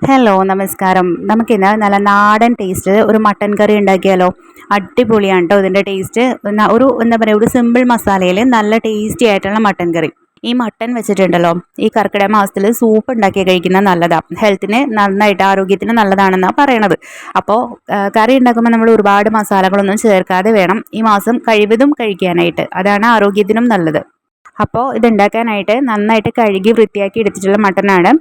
Hello നമസ്കാരം. നമുക്കിന്ന് നല്ല നാടൻ ടേസ്റ്റ് ഒരു മട്ടൻ കറി ഉണ്ടാക്കിയാലോ? അടിപൊളിയാണ് കേട്ടോ ഇതിൻ്റെ ടേസ്റ്റ്. ഒരു എന്താ പറയുക, ഒരു സിമ്പിൾ മസാലയിൽ നല്ല ടേസ്റ്റി ആയിട്ടുള്ള മട്ടൻ കറി. ഈ മട്ടൻ വെച്ചിട്ടുണ്ടല്ലോ, ഈ കർക്കിടക മാസത്തിൽ സൂപ്പ് ഉണ്ടാക്കി കഴിക്കുന്നത് നല്ലതാണ്. ഹെൽത്തിന് നന്നായിട്ട്, ആരോഗ്യത്തിന് നല്ലതാണെന്നാണ് പറയണത്. അപ്പോൾ കറി ഉണ്ടാക്കുമ്പോൾ നമ്മൾ ഒരുപാട് മസാലകളൊന്നും ചേർക്കാതെ വേണം ഈ മാസം കഴിവതും കഴിക്കാനായിട്ട്. അതാണ് ആരോഗ്യത്തിനും നല്ലത്. അപ്പോൾ ഇതുണ്ടാക്കാനായിട്ട് നന്നായിട്ട് കഴുകി വൃത്തിയാക്കി എടുത്തിട്ടുള്ള മട്ടനാണ്.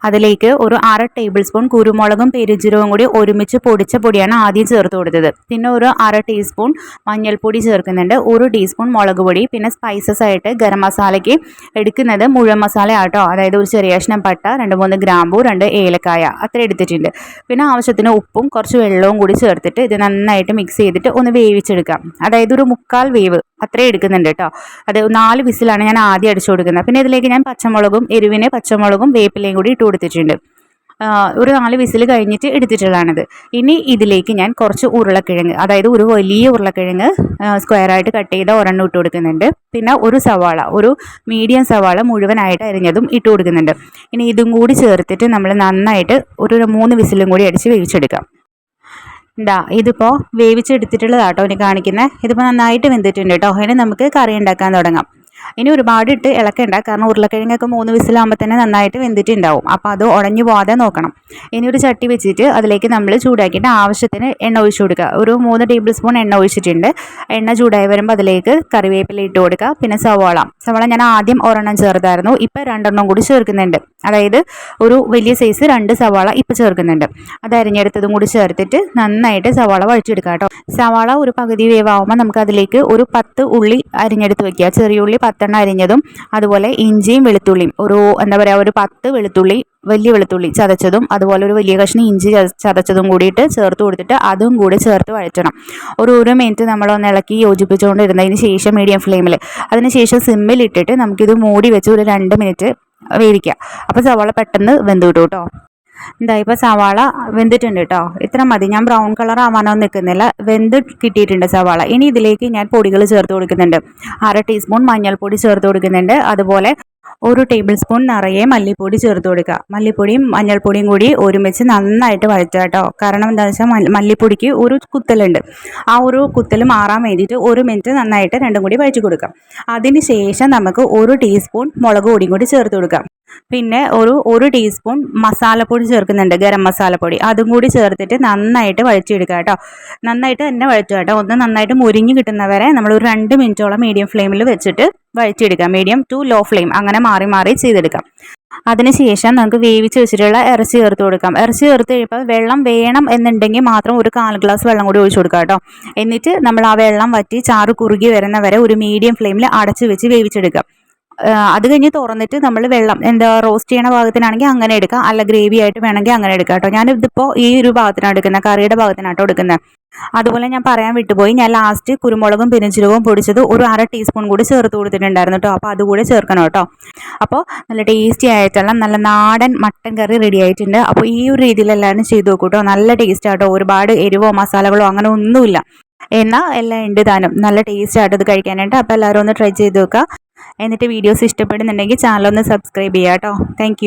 അതിലേക്ക് ഒരു 1/2 ടേബിൾ സ്പൂൺ കുരുമുളകും പെരുംജീരകവും കൂടി ഒരുമിച്ച് പൊടിച്ച പൊടിയാണ് ആദ്യം ചേർത്ത് കൊടുത്തത്. പിന്നെ ഒരു 1/2 ടീസ്പൂൺ മഞ്ഞൾപ്പൊടി ചേർക്കുന്നുണ്ട്, 1 ടീസ്പൂൺ മുളക് പൊടി. പിന്നെ സ്പൈസസ് ആയിട്ട് ഗരം മസാലയ്ക്ക് എടുക്കുന്നത് മുഴുവൻ മസാല ആട്ടോ, അതായത് ഒരു ചെറിയ കഷ്ണം പട്ട, 2-3 ഗ്രാമ്പൂ, 2 ഏലക്കായ അത്ര എടുത്തിട്ടുണ്ട്. പിന്നെ ആവശ്യത്തിന് ഉപ്പും കുറച്ച് വെള്ളവും കൂടി ചേർത്തിട്ട് ഇത് നന്നായിട്ട് മിക്സ് ചെയ്തിട്ട് ഒന്ന് വേവിച്ചെടുക്കാം. അതായത് ഒരു 1/4 വേവ് അത്രയും എടുക്കുന്നുണ്ട് കേട്ടോ. അത് 4 വിസിലാണ് ഞാൻ ആദ്യം അടിച്ചു കൊടുക്കുന്നത്. പിന്നെ ഇതിലേക്ക് ഞാൻ പച്ചമുളകും, എരിവിന് പച്ചമുളകും വേപ്പിലയും കൂടി ഇട്ട് കൊടുത്തിട്ടുണ്ട്. ഒരു 4 വിസിൽ കഴിഞ്ഞിട്ട് എടുത്തിട്ടുള്ളതാണിത്. ഇനി ഇതിലേക്ക് ഞാൻ കുറച്ച് ഉരുളക്കിഴങ്ങ്, അതായത് ഒരു വലിയ ഉരുളക്കിഴങ്ങ് സ്ക്വയറായിട്ട് കട്ട് ചെയ്ത ഒരെണ്ണം ഇട്ട് കൊടുക്കുന്നുണ്ട്. പിന്നെ ഒരു സവാള, ഒരു മീഡിയം സവാള മുഴുവനായിട്ട് അരിഞ്ഞതും ഇട്ട് കൊടുക്കുന്നുണ്ട്. ഇനി ഇതും കൂടി ചേർത്തിട്ട് നമ്മൾ നന്നായിട്ട് ഒരു 3 വിസിലും കൂടി അടിച്ച് വേവിച്ചെടുക്കാം. ഇതിപ്പോൾ വേവിച്ചെടുത്തിട്ടുള്ളതാട്ടോ ഇനി കാണിക്കുന്നത്. ഇതിപ്പോൾ നന്നായിട്ട് വെന്തിട്ടുണ്ട് കേട്ടോ. ഇനി നമുക്ക് കറി ഉണ്ടാക്കാൻ തുടങ്ങാം. ഇനി ഒരുപാട് ഇട്ട് ഇളക്കണ്ട, കാരണം ഉരുളക്കിഴങ്ങൊക്കെ 3 വിസിലാകുമ്പോൾ തന്നെ നന്നായിട്ട് വെന്തിട്ടുണ്ടാവും. അപ്പോൾ അത് ഉടഞ്ഞു പോകാതെ നോക്കണം. ഇനി ഒരു ചട്ടി വെച്ചിട്ട് അതിലേക്ക് നമ്മൾ ചൂടാക്കിയിട്ട് ആവശ്യത്തിന് എണ്ണ ഒഴിച്ചു കൊടുക്കുക. ഒരു 3 ടേബിൾ സ്പൂൺ എണ്ണ ഒഴിച്ചിട്ടുണ്ട്. എണ്ണ ചൂടായി വരുമ്പോൾ അതിലേക്ക് കറിവേപ്പില ഇട്ട് കൊടുക്കുക. പിന്നെ സവാള ഞാൻ ആദ്യം ഒരെണ്ണം ചേർത്തായിരുന്നു, ഇപ്പം 2 കൂടി ചേർക്കുന്നുണ്ട്. അതായത് ഒരു വലിയ സൈസ് 2 സവാള ഇപ്പം ചേർക്കുന്നുണ്ട്. അത് അരിഞ്ഞെടുത്തതും കൂടി ചേർത്തിട്ട് നന്നായിട്ട് സവാള വഴിച്ചെടുക്കുക കേട്ടോ. സവാള ഒരു പകുതി വേവാകുമ്പോൾ നമുക്ക് അതിലേക്ക് ഒരു 10 ഉള്ളി അരിഞ്ഞെടുത്ത് വെക്കുക. ചെറിയ ഉള്ളി 10 അരിഞ്ഞതും, അതുപോലെ ഇഞ്ചിയും വെളുത്തുള്ളിയും ഒരു എന്താ പറയുക, ഒരു 10 വെളുത്തുള്ളി, വലിയ വെളുത്തുള്ളി ചതച്ചതും, അതുപോലെ ഒരു വലിയ കഷ്ണം ഇഞ്ചി ചതച്ചതും കൂടിയിട്ട് ചേർത്ത് കൊടുത്തിട്ട് അതും കൂടി ചേർത്ത് വഴറ്റണം. ഒരു മിനിറ്റ് നമ്മളൊന്ന് ഇളക്കി യോജിപ്പിച്ചുകൊണ്ടിരുന്നതിന് ശേഷം മീഡിയം ഫ്ലെയിമിൽ, അതിനുശേഷം സിമ്മിൽ ഇട്ടിട്ട് നമുക്കിത് മൂടി വെച്ച് ഒരു 2 മിനിറ്റ് വേവിക്കുക. അപ്പോൾ സവാള പെട്ടെന്ന് വെന്ത് കിട്ടും കേട്ടോ. ഇപ്പോൾ സവാള വെന്തിട്ടുണ്ട് കേട്ടോ. ഇത്ര മതി, ഞാൻ ബ്രൗൺ കളർ ആവാനോ നിൽക്കുന്നില്ല, വെന്ത് കിട്ടിയിട്ടുണ്ട് സവാള. ഇനി ഇതിലേക്ക് ഞാൻ പൊടികൾ ചേർത്ത് കൊടുക്കുന്നുണ്ട്. 1/2 ടീസ്പൂൺ മഞ്ഞൾപ്പൊടി ചേർത്ത് കൊടുക്കുന്നുണ്ട്. അതുപോലെ 1 ടേബിൾ സ്പൂൺ നിറയെ മല്ലിപ്പൊടി ചേർത്ത് കൊടുക്കുക. മല്ലിപ്പൊടിയും മഞ്ഞൾപ്പൊടിയും കൂടി ഒരുമിച്ച് നന്നായിട്ട് വഴറ്റുക കേട്ടോ. കാരണം എന്താണെന്ന് വെച്ചാൽ മല്ലിപ്പൊടിക്ക് ഒരു കുത്തലുണ്ട്. ആ ഒരു കുത്തൽ മാറാൻ വേണ്ടിയിട്ട് 1 മിനിറ്റ് നന്നായിട്ട് രണ്ടും കൂടി വഴറ്റി കൊടുക്കാം. അതിന് ശേഷം നമുക്ക് 1 ടീസ്പൂൺ മുളക് പൊടിയും കൂടി ചേർത്ത് കൊടുക്കാം. പിന്നെ ഒരു ടീസ്പൂൺ മസാലപ്പൊടി ചേർക്കുന്നുണ്ട്, ഗരം മസാലപ്പൊടി. അതും കൂടി ചേർത്തിട്ട് നന്നായിട്ട് വഴറ്റിയെടുക്കുക കേട്ടോ. നന്നായിട്ട് തന്നെ വഴറ്റുക കേട്ടോ. ഒന്ന് നന്നായിട്ട് മുരിഞ്ഞ് കിട്ടുന്നവരെ നമ്മൾ ഒരു 2 മിനിറ്റോളം മീഡിയം ഫ്ലെയിമിൽ വെച്ചിട്ട് വഴറ്റിയെടുക്കാം. മീഡിയം ടു ലോ ഫ്ലെയിം അങ്ങനെ മാറി മാറി ചെയ്തെടുക്കാം. അതിനുശേഷം നമുക്ക് വേവിച്ച് വെച്ചിട്ടുള്ള ഇറച്ചി ചേർത്ത് കൊടുക്കാം. ഇറച്ചി ചേർത്ത് കഴിയുമ്പോൾ വെള്ളം വേണം എന്നുണ്ടെങ്കിൽ മാത്രം ഒരു 1/4 ഗ്ലാസ് വെള്ളം കൂടി ഒഴിച്ചു കൊടുക്കാം കേട്ടോ. എന്നിട്ട് നമ്മൾ ആ വെള്ളം വറ്റി ചാറ് കുറുകി വരുന്നവരെ ഒരു മീഡിയം ഫ്ലെയിമിൽ അടച്ച് വെച്ച് വേവിച്ചെടുക്കാം. അത് കഴിഞ്ഞ് തുറന്നിട്ട് നമ്മൾ വെള്ളം റോസ്റ്റ് ചെയ്യണ ഭാഗത്തിനാണെങ്കിൽ അങ്ങനെ എടുക്കാം, അല്ല ഗ്രേവി ആയിട്ട് വേണമെങ്കിൽ അങ്ങനെ എടുക്കാം കേട്ടോ. ഞാനിതിപ്പോൾ ഈ ഒരു ഭാഗത്തിനാണ് എടുക്കുന്നത്, കറിയുടെ ഭാഗത്തിനാട്ടോ എടുക്കുന്നത്. അതുപോലെ ഞാൻ പറയാൻ വിട്ടുപോയി, ഞാൻ ലാസ്റ്റ് കുരുമുളകും പെരുംജീരകവും പൊടിച്ചത് ഒരു 1/2 ടീസ്പൂൺ കൂടി ചേർത്ത് കൊടുത്തിട്ടുണ്ടായിരുന്നു കേട്ടോ. അപ്പോൾ അതുകൂടി ചേർക്കണം കേട്ടോ. അപ്പോൾ നല്ല ടേസ്റ്റി ആയിട്ടുള്ള നല്ല നാടൻ മട്ടൻ കറി റെഡി ആയിട്ടുണ്ട്. അപ്പോൾ ഈ ഒരു രീതിയിൽ എല്ലാവരും ചെയ്ത് നോക്കൂ കേട്ടോ. നല്ല ടേസ്റ്റ് ആട്ടോ. ഒരുപാട് എരിവോ മസാലകളോ അങ്ങനെ ഒന്നുമില്ല, എന്നാൽ എല്ലാം ഉണ്ട് താനും. നല്ല ടേസ്റ്റ് ആയിട്ട് ഇത് കഴിക്കാനായിട്ട്. അപ്പോൾ എല്ലാവരും ഒന്ന് ട്രൈ ചെയ്ത് നോക്കുക. എന്നിട്ട് വീഡിയോസ് ഇഷ്ടപ്പെടുന്നുണ്ടെങ്കിൽ ചാനൽ ഒന്ന് സബ്സ്ക്രൈബ് ചെയ്യാം കേട്ടോ. താങ്ക്